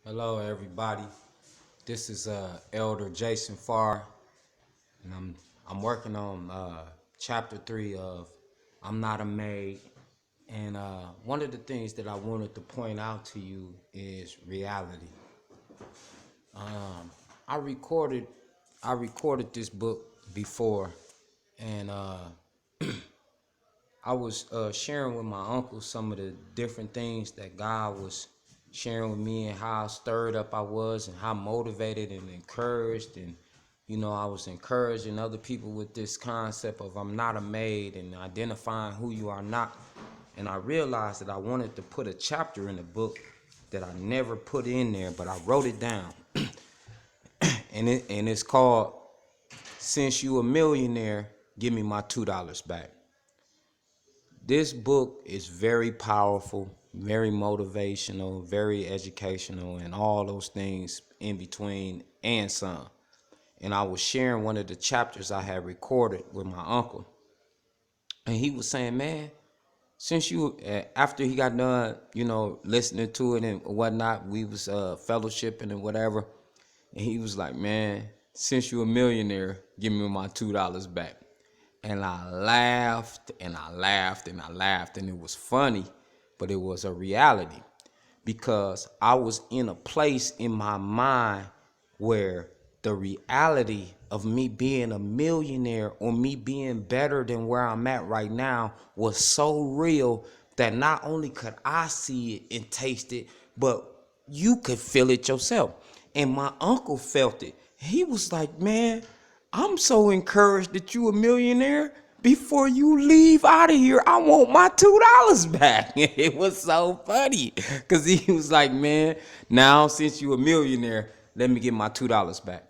Hello, everybody. This is Elder Jason Farr, and I'm working on chapter 3 of "I'm Not a Maid." And one of the things that I wanted to point out to you is reality. I recorded I recorded this book before, and I was sharing with my uncle some of the different things that God was sharing with me and how stirred up I was and how motivated and encouraged. And I was encouraging other people with this concept of I'm not a maid and identifying who you are not. And I realized that I wanted to put a chapter in the book that I never put in there, but I wrote it down. And it's called "Since You a Millionaire, Give Me My $2 Back." This book is very powerful, very motivational, very educational, and all those things in between and some. And I was sharing one of the chapters I had recorded with my uncle, and he was saying, "Man, since you after he got done, listening to it and whatnot, we was fellowshipping and whatever, and he was like, man, since you a millionaire, give me my $2 back." And I laughed and I laughed and I laughed, and it was funny, but it was a reality because I was in a place in my mind where the reality of me being a millionaire or me being better than where I'm at right now was so real that not only could I see it and taste it, but you could feel it yourself. And my uncle felt it. He was like, man, I'm so encouraged that you a millionaire. Before you leave out of here, I want my $2 back. It was so funny because he was like, man, now since you a millionaire, let me get my $2 back.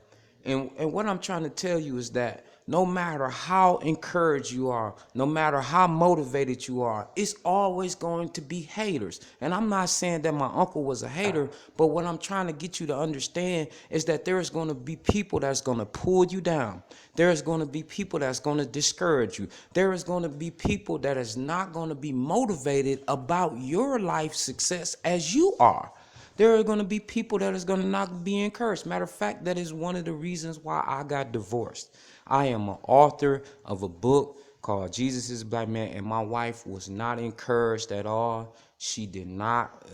And what I'm trying to tell you is that no matter how encouraged you are, no matter how motivated you are, it's always going to be haters. And I'm not saying that my uncle was a hater, but what I'm trying to get you to understand is that there is going to be people that's going to pull you down. There is going to be people that's going to discourage you. There is going to be people that is not going to be motivated about your life success as you are. There are going to be people that is going to not be encouraged. Matter of fact, that is one of the reasons why I got divorced. I am an author of a book called Jesus is a Black Man, and my wife was not encouraged at all. She did not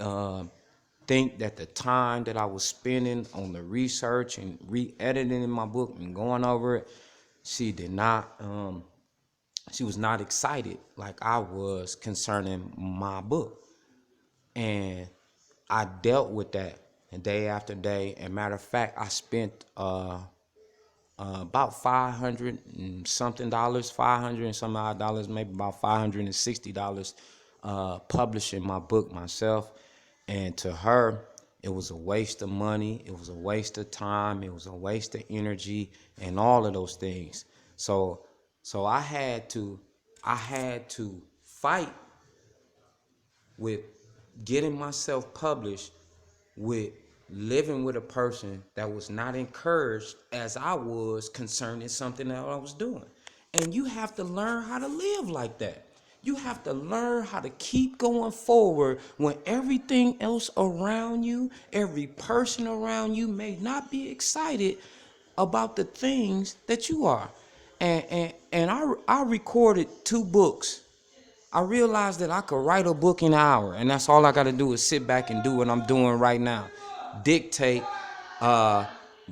think that the time that I was spending on the research and re-editing my book and going over it, she did not. She was not excited like I was concerning my book. And I dealt with that day after day. And matter of fact, I spent about 500 and something dollars, 500 and some odd dollars, maybe about $560 publishing my book myself. And to her, it was a waste of money, it was a waste of time, it was a waste of energy, and all of those things. So, so I had to fight with getting myself published, with living with a person that was not encouraged as I was concerning something that I was doing. And you have to learn how to live like that. You have to learn how to keep going forward when everything else around you, every person around you may not be excited about the things that you are. And I recorded 2 books. I realized that I could write a book in an hour, and that's all I got to do is sit back and do what I'm doing right now. Dictate, uh,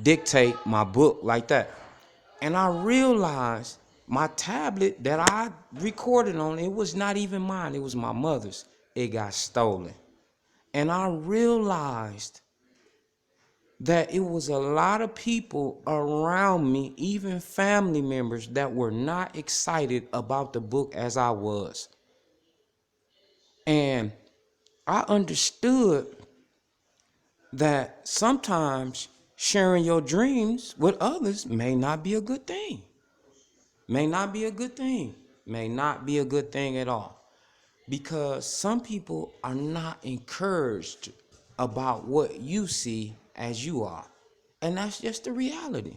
dictate my book like that. And I realized my tablet that I recorded on, it was not even mine. It was my mother's. It got stolen. And I realized that it was a lot of people around me, even family members, that were not excited about the book as I was. And I understood that sometimes sharing your dreams with others may not be a good thing. May not be a good thing. May not be a good thing at all. Because some people are not encouraged about what you see as you are. And that's just the reality.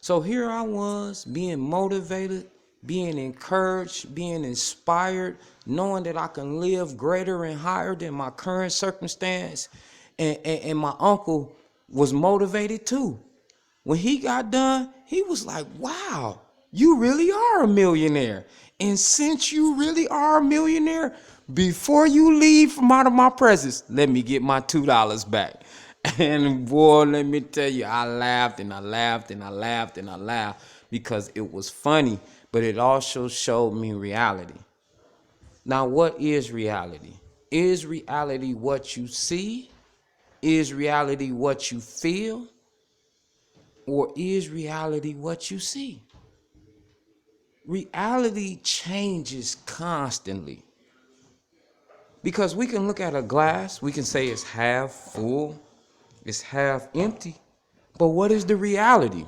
So here I was being motivated, being encouraged, being inspired, knowing that I can live greater and higher than my current circumstance. And my uncle was motivated too. When he got done, he was like, wow, you really are a millionaire. And since you really are a millionaire, before you leave from out of my presence, let me get my $2 back. And boy, let me tell you, I laughed and I laughed and I laughed and I laughed because it was funny, but it also showed me reality. Now, what is reality? Is reality what you see? Is reality what you feel? Or is reality what you see? Reality changes constantly. Because we can look at a glass, we can say it's half full, it's half empty. But what is the reality?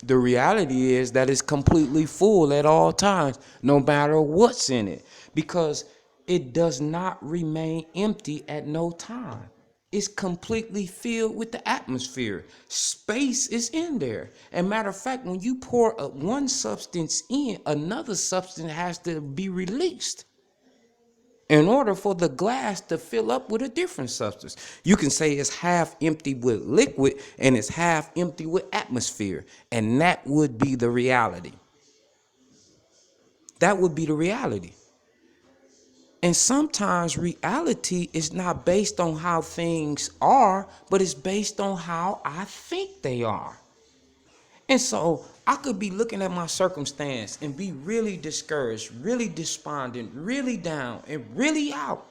The reality is that it's completely full at all times, no matter what's in it, because it does not remain empty at no time. It's completely filled with the atmosphere. Space is in there. And matter of fact, when you pour one substance in, another substance has to be released in order for the glass to fill up with a different substance. You can say it's half empty with liquid and it's half empty with atmosphere. And that would be the reality. That would be the reality. And sometimes reality is not based on how things are, but it's based on how I think they are. And so I could be looking at my circumstance and be really discouraged, really despondent, really down, and really out.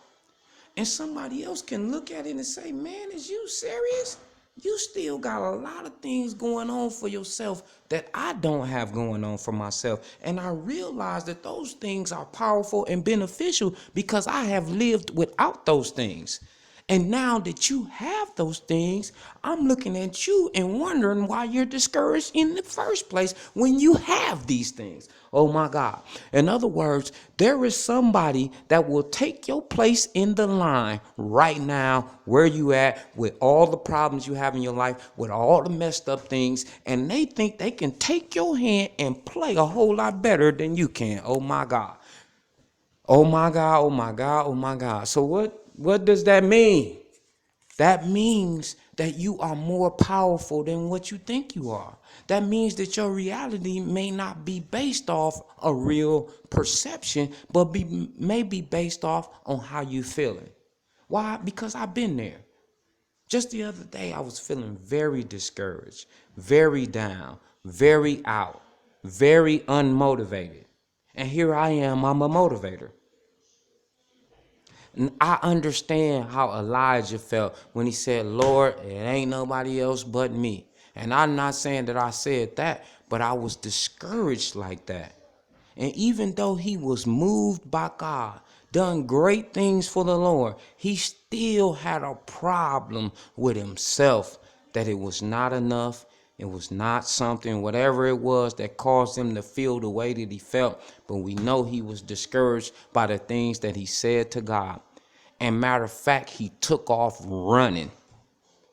And somebody else can look at it and say, man, is you serious? You still got a lot of things going on for yourself that I don't have going on for myself. And I realize that those things are powerful and beneficial because I have lived without those things. And now that you have those things, I'm looking at you and wondering why you're discouraged in the first place when you have these things. Oh my God. In other words, there is somebody that will take your place in the line right now where you at with all the problems you have in your life, with all the messed up things, and they think they can take your hand and play a whole lot better than you can. Oh my God. Oh my God, oh my God, oh my God. So what does that mean? That means that you are more powerful than what you think you are. That means that your reality may not be based off a real perception, but may be based off on how you feeling. Why? Because I've been there. Just the other day, I was feeling very discouraged, very down, very out, very unmotivated. And here I am, I'm a motivator. And I understand how Elijah felt when he said, Lord, it ain't nobody else but me. And I'm not saying that I said that, but I was discouraged like that. And even though he was moved by God, done great things for the Lord, he still had a problem with himself that it was not enough. It was not something, whatever it was that caused him to feel the way that he felt. But we know he was discouraged by the things that he said to God. And matter of fact, he took off running.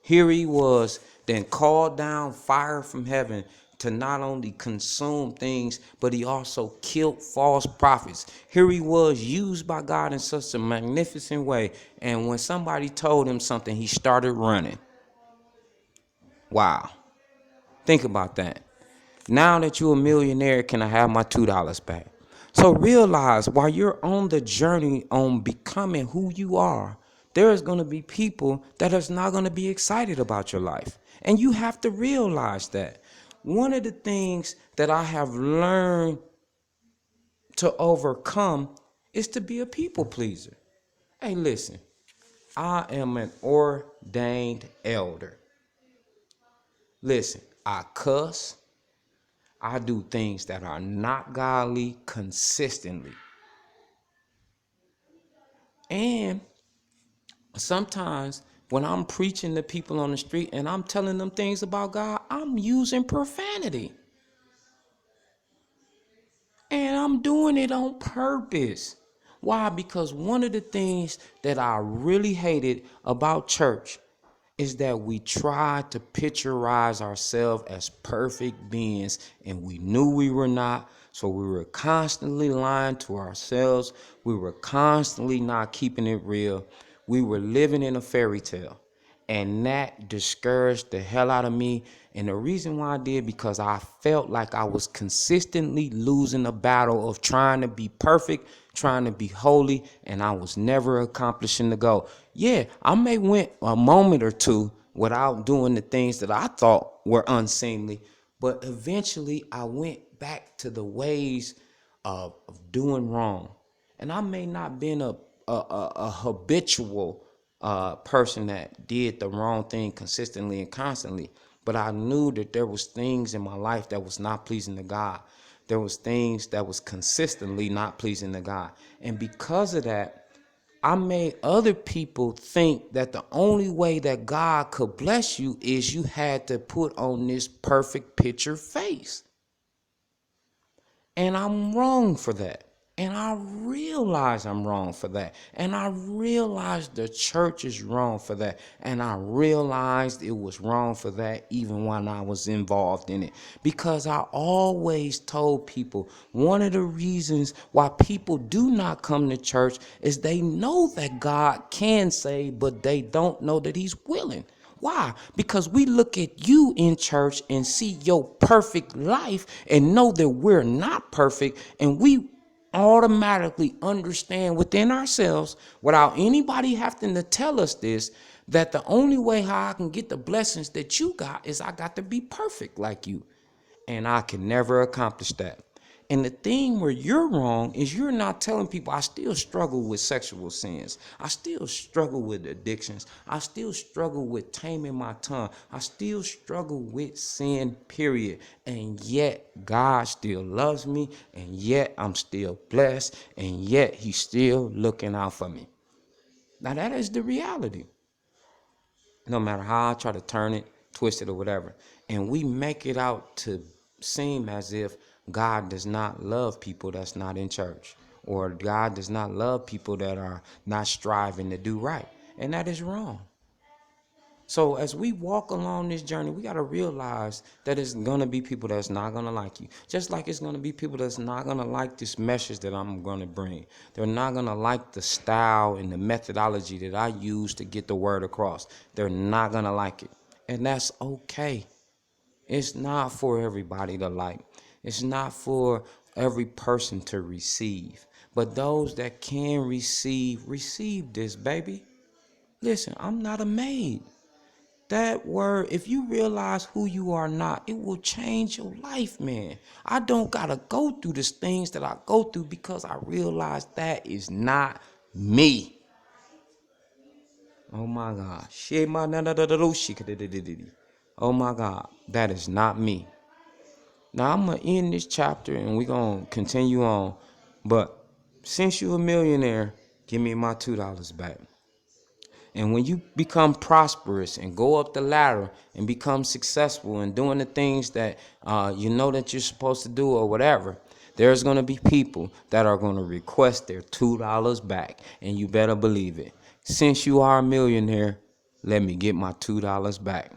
Here he was, then called down fire from heaven to not only consume things, but he also killed false prophets. Here he was, used by God in such a magnificent way. And when somebody told him something, he started running. Wow. Think about that. Now that you're a millionaire, can I have my $2 back? So realize while you're on the journey on becoming who you are, there is going to be people that is not going to be excited about your life. And you have to realize that. One of the things that I have learned to overcome is to be a people pleaser. Hey, listen, I am an ordained elder. Listen, I cuss. I do things that are not godly consistently. And sometimes when I'm preaching to people on the street and I'm telling them things about God, I'm using profanity. And I'm doing it on purpose. Why? Because one of the things that I really hated about church is that we tried to picturize ourselves as perfect beings, and we knew we were not. So we were constantly lying to ourselves. We were constantly not keeping it real. We were living in a fairy tale. And that discouraged the hell out of me. And the reason why I did, because I felt like I was consistently losing the battle of trying to be perfect, trying to be holy, and I was never accomplishing the goal. Yeah, I may went a moment or two without doing the things that I thought were unseemly, but eventually I went back to the ways of doing wrong. And I may not been a habitual person that did the wrong thing consistently and constantly, but I knew that there was things in my life that was not pleasing to God. There was things that was consistently not pleasing to God. And because of that, I made other people think that the only way that God could bless you is you had to put on this perfect picture face. And I'm wrong for that. And I realize I'm wrong for that. And I realize the church is wrong for that. And I realized it was wrong for that even when I was involved in it. Because I always told people one of the reasons why people do not come to church is they know that God can save, but they don't know that He's willing. Why? Because we look at you in church and see your perfect life and know that we're not perfect, and we automatically understand within ourselves, without anybody having to tell us this, that the only way how I can get the blessings that you got is I got to be perfect like you. And I can never accomplish that. And the thing where you're wrong is you're not telling people I still struggle with sexual sins. I still struggle with addictions. I still struggle with taming my tongue. I still struggle with sin, period. And yet God still loves me. And yet I'm still blessed. And yet He's still looking out for me. Now that is the reality. No matter how I try to turn it, twist it, or whatever. And we make it out to seem as if God does not love people that's not in church, or God does not love people that are not striving to do right. And that is wrong. So as we walk along this journey, we got to realize that it's going to be people that's not going to like you. Just like it's going to be people that's not going to like this message that I'm going to bring. They're not going to like the style and the methodology that I use to get the word across. They're not going to like it. And that's okay. It's not for everybody to like. It's not for every person to receive. But those that can receive this, baby. Listen, I'm not a maid. That word, if you realize who you are not, it will change your life, man. I don't gotta go through the things that I go through because I realize that is not me. Oh my God. Oh my God. That is not me. Now I'm gonna end this chapter and we're gonna continue on. But since you're a millionaire, give me my $2 back. And when you become prosperous and go up the ladder and become successful and doing the things that you know that you're supposed to do or whatever, there's going to be people that are going to request their $2 back. And you better believe it. Since you are a millionaire, let me get my $2 back.